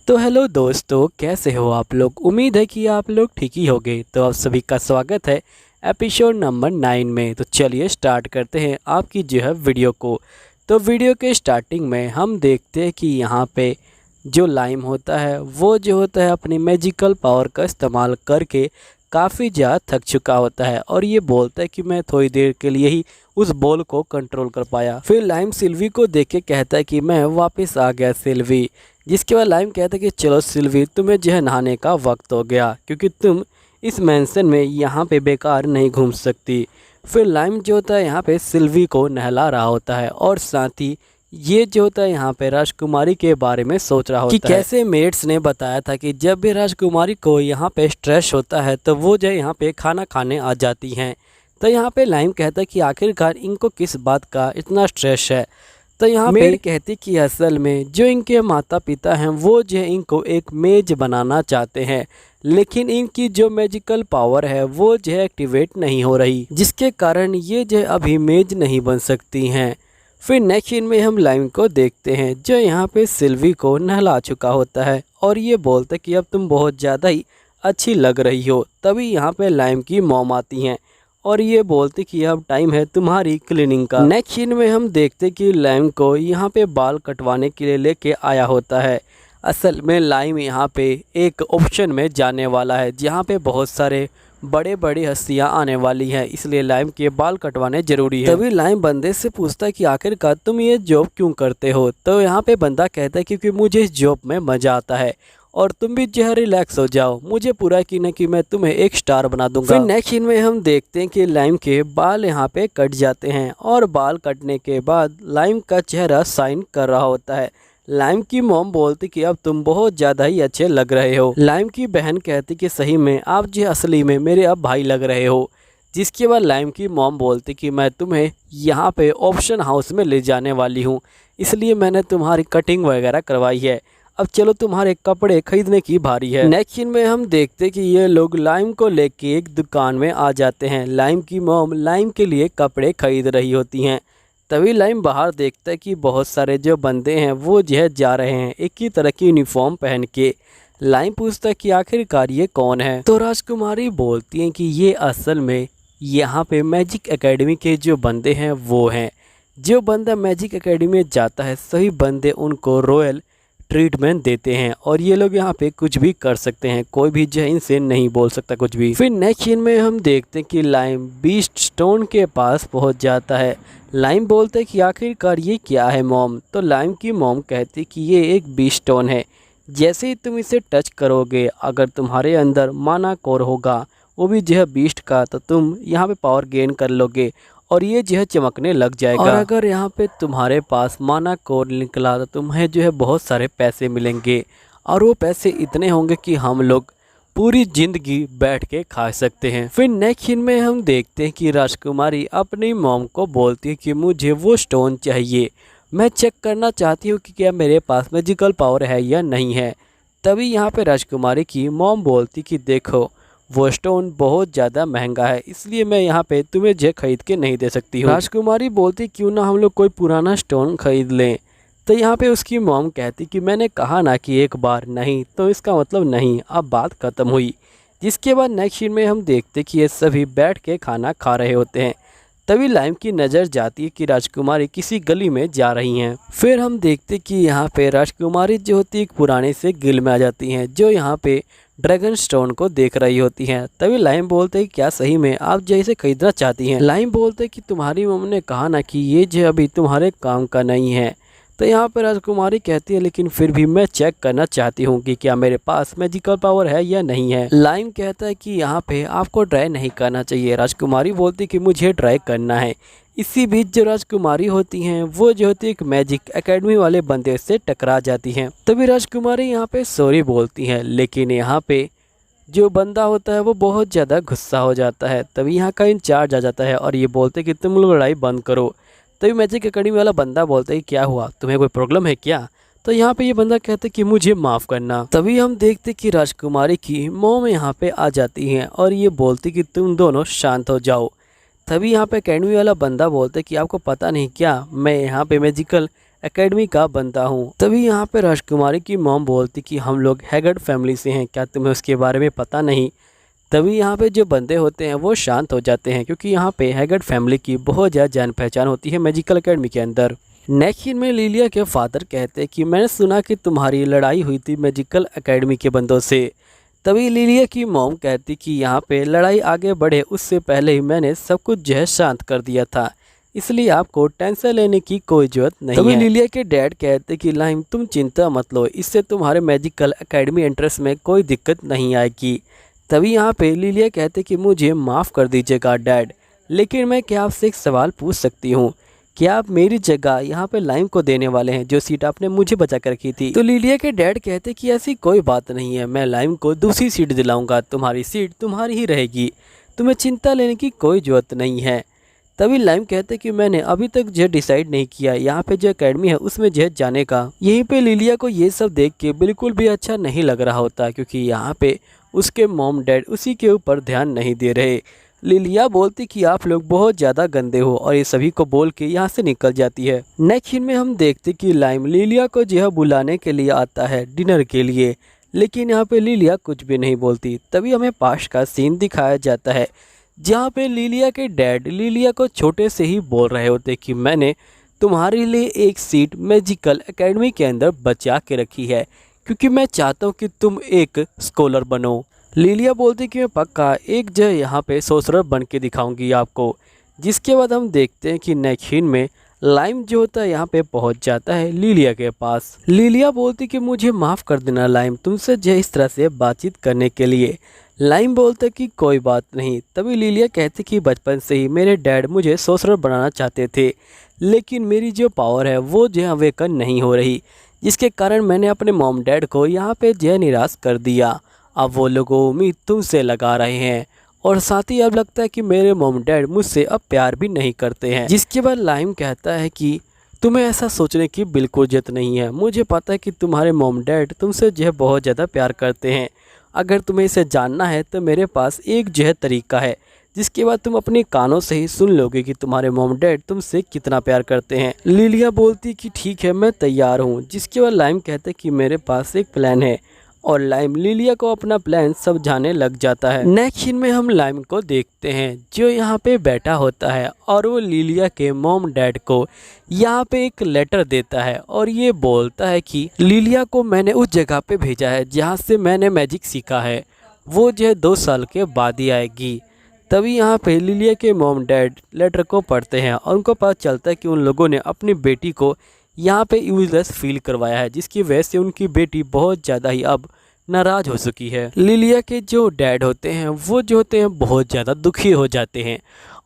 तो हेलो दोस्तों, कैसे हो आप लोग। उम्मीद है कि आप लोग ठीक ही होंगे। तो आप सभी का स्वागत है एपिसोड नंबर 9 में। तो चलिए स्टार्ट करते हैं आपकी जो है वीडियो को। तो वीडियो के स्टार्टिंग में हम देखते हैं कि यहाँ पे जो लाइम होता है वो जो होता है अपनी मैजिकल पावर का इस्तेमाल करके काफ़ी ज़्यादा थक चुका होता है और ये बोलता है कि मैं थोड़ी देर के लिए ही उस बॉल को कंट्रोल कर पाया। फिर लाइम सिल्वी को देख के कहता है कि मैं वापस आ गया सिल्वी। जिसके बाद लाइम कहता है कि चलो सिल्वी, तुम्हें जो है नहाने का वक्त हो गया क्योंकि तुम इस मैंसन में यहाँ पे बेकार नहीं घूम सकती। फिर लाइम जो होता है यहाँ पे सिल्वी को नहला रहा होता है और साथ ही ये जो होता है यहाँ पे राजकुमारी के बारे में सोच रहा होता है कि कैसे मेड्स ने बताया था कि जब भी राजकुमारी को यहाँ पे स्ट्रेस होता है तो वो जो यहाँ पे खाना खाने आ जाती हैं। तो यहाँ पे लाइम कहता है कि आखिरकार इनको किस बात का इतना स्ट्रेस है। तो यहाँ पे कहती कि असल में जो इनके माता पिता हैं वो जो इनको एक मेज बनाना चाहते हैं, लेकिन इनकी जो मैजिकल पावर है वो जो है एक्टिवेट नहीं हो रही, जिसके कारण ये जो अभी मेज नहीं बन सकती हैं। फिर नेक्स्ट सीन में हम लाइम को देखते हैं जो यहाँ पे सिल्वी को नहला चुका होता है और ये बोलता है कि अब तुम बहुत ज़्यादा ही अच्छी लग रही हो। तभी यहाँ पे लाइम की मॉम आती हैं और ये बोलते कि अब टाइम है तुम्हारी क्लीनिंग का। नेक्स्ट सीन में हम देखते कि लाइम को यहाँ पे बाल कटवाने के लिए लेके आया होता है। असल में लाइम यहाँ पे एक ऑप्शन में जाने वाला है जहाँ पे बहुत सारे बड़े बड़ी हस्तियाँ आने वाली हैं, इसलिए लाइम के बाल कटवाने जरूरी है। तभी लाइम बंदे से पूछता है कि आखिरकार तुम ये जॉब क्यों करते हो। तो यहाँ पे बंदा कहता है क्योंकि मुझे इस जॉब में मज़ा आता है और तुम भी जो है रिलैक्स हो जाओ, मुझे पूरा यकीन है कि मैं तुम्हें एक स्टार बना दूंगा। फिर नेक्स्ट सीन में हम देखते हैं कि लाइम के बाल यहाँ पे कट जाते हैं और बाल कटने के बाद लाइम का चेहरा साइन कर रहा होता है। लाइम की मॉम बोलती कि अब तुम बहुत ज़्यादा ही अच्छे लग रहे हो। लाइम की बहन कहती कि सही में आप जो असली में मेरे अब भाई लग रहे हो। जिसके बाद लाइम की मॉम बोलती कि मैं तुम्हें यहाँ पे ऑप्शन हाउस में ले जाने वाली हूँ, इसलिए मैंने तुम्हारी कटिंग वगैरह करवाई है। अब चलो तुम्हारे कपड़े खरीदने की बारी है। नेक्स्ट सीन में हम देखते कि ये लोग लाइम को लेके एक दुकान में आ जाते हैं। लाइम की मॉम लाइम के लिए कपड़े खरीद रही होती हैं। तभी लाइम बाहर देखता है कि बहुत सारे जो बंदे हैं वो जो जा रहे हैं एक ही तरह की यूनिफॉर्म पहन के। लाइम पूछता है कि आखिरकार ये कौन है। तो राजकुमारी बोलती हैं कि ये असल में यहाँ पे मैजिक एकेडमी के जो बंदे हैं वो हैं। जो बंदा मैजिक एकेडमी में जाता है सभी बंदे उनको रॉयल ट्रीटमेंट देते हैं और ये लोग यहाँ पे कुछ भी कर सकते हैं, कोई भी जो इनसे नहीं बोल सकता कुछ भी। फिर नेक्स्ट सीन में हम देखते हैं कि लाइम बीस्ट स्टोन के पास पहुँच जाता है। लाइम बोलते हैं कि आखिरकार ये क्या है मॉम। तो लाइम की मॉम कहती कि ये एक बीस्ट स्टोन है, जैसे ही तुम इसे टच करोगे अगर तुम्हारे अंदर माना कोर होगा वो भी जो है बीस्ट का, तो तुम यहाँ पे पावर गेन कर लोगे और ये जो है चमकने लग जाएगा। और अगर यहाँ पे तुम्हारे पास माना कोर निकला तो तुम्हें जो है बहुत सारे पैसे मिलेंगे और वो पैसे इतने होंगे कि हम लोग पूरी ज़िंदगी बैठ के खा सकते हैं। फिर नेक्स्ट सीन में हम देखते हैं कि राजकुमारी अपनी मॉम को बोलती है कि मुझे वो स्टोन चाहिए, मैं चेक करना चाहती हूँ कि क्या मेरे पास मैजिकल पावर है या नहीं है। तभी यहाँ पे राजकुमारी की मॉम बोलती कि देखो वो स्टोन बहुत ज़्यादा महंगा है, इसलिए मैं यहाँ पे तुम्हें जे खरीद के नहीं दे सकती हूँ। राजकुमारी बोलती क्यों ना हम लोग कोई पुराना स्टोन खरीद लें। तो यहाँ पे उसकी मॉम कहती कि मैंने कहा ना कि एक बार नहीं तो इसका मतलब नहीं, अब बात ख़त्म हुई। जिसके बाद नेक्स्ट सीन में हम देखते कि ये सभी बैठ के खाना खा रहे होते हैं। तभी लाइम की नज़र जाती है कि राजकुमारी किसी गली में जा रही हैं। फिर हम देखते कि यहाँ पे राजकुमारी जो होती है एक पुराने से गिल में आ जाती हैं जो यहाँ पे ड्रैगन स्टोन को देख रही होती हैं। तभी लाइम बोलते हैं क्या सही में आप जैसे खरीदना चाहती हैं। लाइम बोलते हैं कि तुम्हारी मम्मी ने कहा ना कि ये जो अभी तुम्हारे काम का नहीं है। तो यहाँ पर राजकुमारी कहती है लेकिन फिर भी मैं चेक करना चाहती हूँ कि क्या मेरे पास मैजिकल पावर है या नहीं है। लाइम कहता है कि यहाँ पे आपको ट्राई नहीं करना चाहिए। राजकुमारी बोलती कि मुझे ट्राई करना है। इसी बीच जो राजकुमारी होती हैं वो जो होती है एक मैजिक एकेडमी वाले बंदे से टकरा जाती हैं। तभी राजकुमारी यहाँ पे सॉरी बोलती हैं, लेकिन यहाँ पे जो बंदा होता है वो बहुत ज़्यादा गुस्सा हो जाता है। तभी यहाँ का इंचार्ज आ जाता है और ये बोलते कि तुम लोग लड़ाई बंद करो। तभी मैजिक एकेडमी वाला बंदा बोलता है क्या हुआ, तुम्हें कोई प्रॉब्लम है क्या। तो यहाँ पे ये बंदा कहता है कि मुझे माफ़ करना। तभी हम देखते कि राजकुमारी की मॉम यहाँ पे आ जाती हैं और ये बोलती कि तुम दोनों शांत हो जाओ। तभी यहाँ पे एकेडमी वाला बंदा बोलता है कि आपको पता नहीं क्या, मैं यहाँ पे मैजिकल एकेडमी का बंदा हूँ। तभी यहाँ पे राजकुमारी की मॉम बोलती कि हम लोग हैगर्ड फैमिली से हैं, क्या तुम्हें उसके बारे में पता नहीं। तभी यहाँ पे जो बंदे होते हैं वो शांत हो जाते हैं, क्योंकि यहाँ पे हैगर्ड फैमिली की बहुत ज़्यादा जान पहचान होती है मैजिकल एकेडमी के अंदर। नेक्स्ट सीन में लिलिया के फादर कहते हैं कि मैंने सुना कि तुम्हारी लड़ाई हुई थी मैजिकल एकेडमी के बंदों से। तभी लिलिया की मॉम कहती कि यहाँ पे लड़ाई आगे बढ़े उससे पहले ही मैंने सब कुछ जो है शांत कर दिया था, इसलिए आपको टेंशन लेने की कोई जरूरत नहीं है। तभी लिलिया के डैड कहते कि लाइम तुम चिंता मत लो, इससे तुम्हारे मैजिकल एकेडमी एंट्रेंस में कोई दिक्कत नहीं आएगी। तभी यहाँ पे लिलिया कहते कि मुझे माफ़ कर दीजिएगा डैड, लेकिन मैं क्या आपसे एक सवाल पूछ सकती हूँ, क्या आप मेरी जगह यहाँ पे लाइम को देने वाले हैं जो सीट आपने मुझे बचा कर रखी थी। तो लिलिया के डैड कहते कि ऐसी कोई बात नहीं है, मैं लाइम को दूसरी सीट दिलाऊंगा, तुम्हारी सीट तुम्हारी ही रहेगी, तुम्हें चिंता लेने की कोई जरूरत नहीं है। तभी लाइम कहते कि मैंने अभी तक जो डिसाइड नहीं किया यहाँ पे जो एकेडमी है उसमें जो जाने का। यहीं पे लिलिया को ये सब देख के बिल्कुल भी अच्छा नहीं लग रहा होता, क्योंकि यहाँ पे उसके मॉम डैड उसी के ऊपर ध्यान नहीं दे रहे। लिलिया बोलती कि आप लोग बहुत ज़्यादा गंदे हो और ये सभी को बोल के यहाँ से निकल जाती है। नेक्स्ट सीन में हम देखते कि लाइम लिलिया को जो है बुलाने के लिए आता है डिनर के लिए, लेकिन यहाँ पे लिलिया कुछ भी नहीं बोलती। तभी हमें पास्ट का सीन दिखाया जाता है जहाँ पे लिलिया के डैड लिलिया को छोटे से ही बोल रहे होते कि मैंने तुम्हारे लिए एक सीट मैजिकल एकेडमी के अंदर बचा के रखी है, क्योंकि मैं चाहता हूँ कि तुम एक स्कॉलर बनो। लिलिया बोलती कि मैं पक्का एक जो यहाँ पे सोसरर बन के दिखाऊंगी आपको। जिसके बाद हम देखते हैं कि नेक्स्ट सीन में लाइम जो होता है यहाँ पे पहुँच जाता है लिलिया के पास। लिलिया बोलती कि मुझे माफ़ कर देना लाइम, तुमसे जो इस तरह से बातचीत करने के लिए। लाइम बोलता कि कोई बात नहीं। तभी लिलिया कहती कि बचपन से ही मेरे डैड मुझे सोसरर बनाना चाहते थे, लेकिन मेरी जो पावर है वो जो अवेकन नहीं हो रही, जिसके कारण मैंने अपने मॉम डैड को यहाँ पे जो निराश कर दिया। अब वो लोग उम्मीद तुमसे लगा रहे हैं और साथ ही अब लगता है कि मेरे मॉम डैड मुझसे अब प्यार भी नहीं करते हैं। जिसके बाद लाइम कहता है कि तुम्हें ऐसा सोचने की बिल्कुल जरूरत नहीं है, मुझे पता है कि तुम्हारे मॉम डैड तुमसे जो है बहुत ज़्यादा प्यार करते हैं। अगर तुम्हें इसे जानना है तो मेरे पास एक जो है तरीका है, जिसके बाद तुम अपने कानों से ही सुन लोगे कि तुम्हारे मॉम डैड तुमसे कितना प्यार करते हैं। लिलिया बोलती कि ठीक है मैं तैयार हूँ। जिसके बाद लाइम कहते कि मेरे पास एक प्लान है, और लाइम लिलिया को अपना प्लान समझाने लग जाता है। नेक्स्ट सीन में हम लाइम को देखते हैं जो यहाँ पे बैठा होता है और वो लिलिया के मॉम डैड को यहाँ पे एक लेटर देता है और ये बोलता है कि लिलिया को मैंने उस जगह पे भेजा है जहाँ से मैंने मैजिक सीखा है, वो जो है 2 साल के बाद ही आएगी। तभी यहाँ पे लिलिया के मॉम डैड लेटर को पढ़ते हैं और उनको पता चलता है कि उन लोगों ने अपनी बेटी को यहाँ पे यूजलेस फील करवाया है, जिसकी वजह से उनकी बेटी बहुत ज़्यादा ही अब नाराज़ हो चुकी है। लिलिया के जो डैड होते हैं वो जो होते हैं बहुत ज़्यादा दुखी हो जाते हैं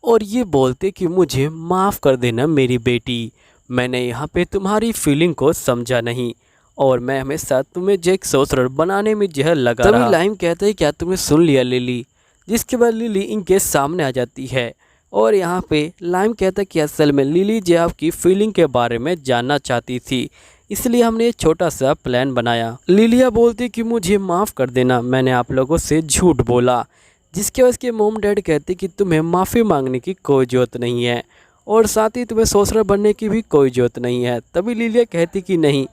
और ये बोलते कि मुझे माफ़ कर देना मेरी बेटी, मैंने यहाँ पे तुम्हारी फीलिंग को समझा नहीं और मैं हमेशा तुम्हें जैक सोसरर बनाने में जहर लगा रहा। तभी लाइम कहते हैं क्या तुमने सुन लिया लिली। जिसके बाद लिली इनके सामने आ जाती है और यहाँ पे लाइम कहता है कि असल में लिली जो आपकी फीलिंग के बारे में जानना चाहती थी, इसलिए हमने एक छोटा सा प्लान बनाया। लिलिया बोलती कि मुझे माफ़ कर देना, मैंने आप लोगों से झूठ बोला। जिसके वजह के मॉम डैड कहते कि तुम्हें माफ़ी मांगने की कोई ज़रूरत नहीं है और साथ ही तुम्हें सोसरर बनने की भी कोई ज़रूरत नहीं है। तभी लिलिया कहती कि नहीं,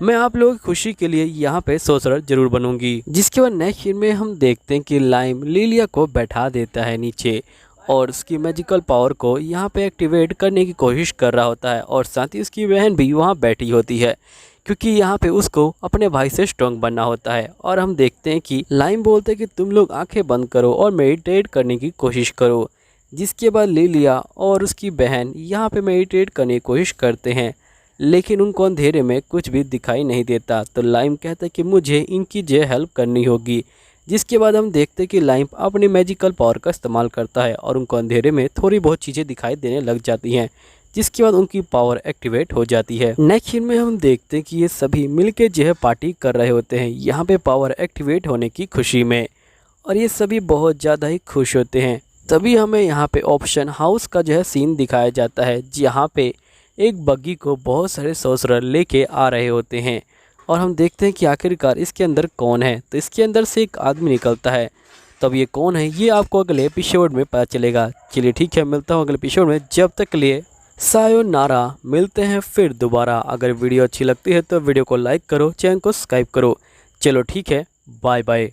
मैं आप लोगों की खुशी के लिए यहाँ पे सोसरर जरूर बनूंगी। जिसके बाद नेक्स्ट सीन में हम देखते हैं कि लाइम लिलिया को बैठा देता है नीचे और उसकी मैजिकल पावर को यहाँ पे एक्टिवेट करने की कोशिश कर रहा होता है और साथ ही उसकी बहन भी वहाँ बैठी होती है, क्योंकि यहाँ पे उसको अपने भाई से स्ट्रॉन्ग बनना होता है। और हम देखते हैं कि लाइम बोलते हैं कि तुम लोग आंखें बंद करो और मेडिटेट करने की कोशिश करो। जिसके बाद लिलिया और उसकी बहन यहाँ पे मेडिटेट करने की कोशिश करते हैं, लेकिन उनको अंधेरे में कुछ भी दिखाई नहीं देता। तो लाइम कहता है कि मुझे इनकी जो हेल्प करनी होगी। जिसके बाद हम देखते हैं कि लाइम अपनी मैजिकल पावर का इस्तेमाल करता है और उनको अंधेरे में थोड़ी बहुत चीज़ें दिखाई देने लग जाती हैं, जिसके बाद उनकी पावर एक्टिवेट हो जाती है। नेक्स्ट सीन में हम देखते हैं कि ये सभी मिलके जो है पार्टी कर रहे होते हैं यहाँ पे पावर एक्टिवेट होने की खुशी में, और ये सभी बहुत ज़्यादा ही खुश होते हैं। तभी हमें यहाँ पे ऑप्शन हाउस का जो है सीन दिखाया जाता है, जहाँ पे एक बग्गी को बहुत सारे सोसरर लेके आ रहे होते हैं और हम देखते हैं कि आखिरकार इसके अंदर कौन है। तो इसके अंदर से एक आदमी निकलता है। तब ये कौन है ये आपको अगले एपिसोड में पता चलेगा। चलिए ठीक है, मिलता हूँ अगले एपिसोड में। जब तक के लिए सायोनारा, मिलते हैं फिर दोबारा। अगर वीडियो अच्छी लगती है तो वीडियो को लाइक करो, चैनल को सब्सक्राइब करो। चलो ठीक है, बाय बाय।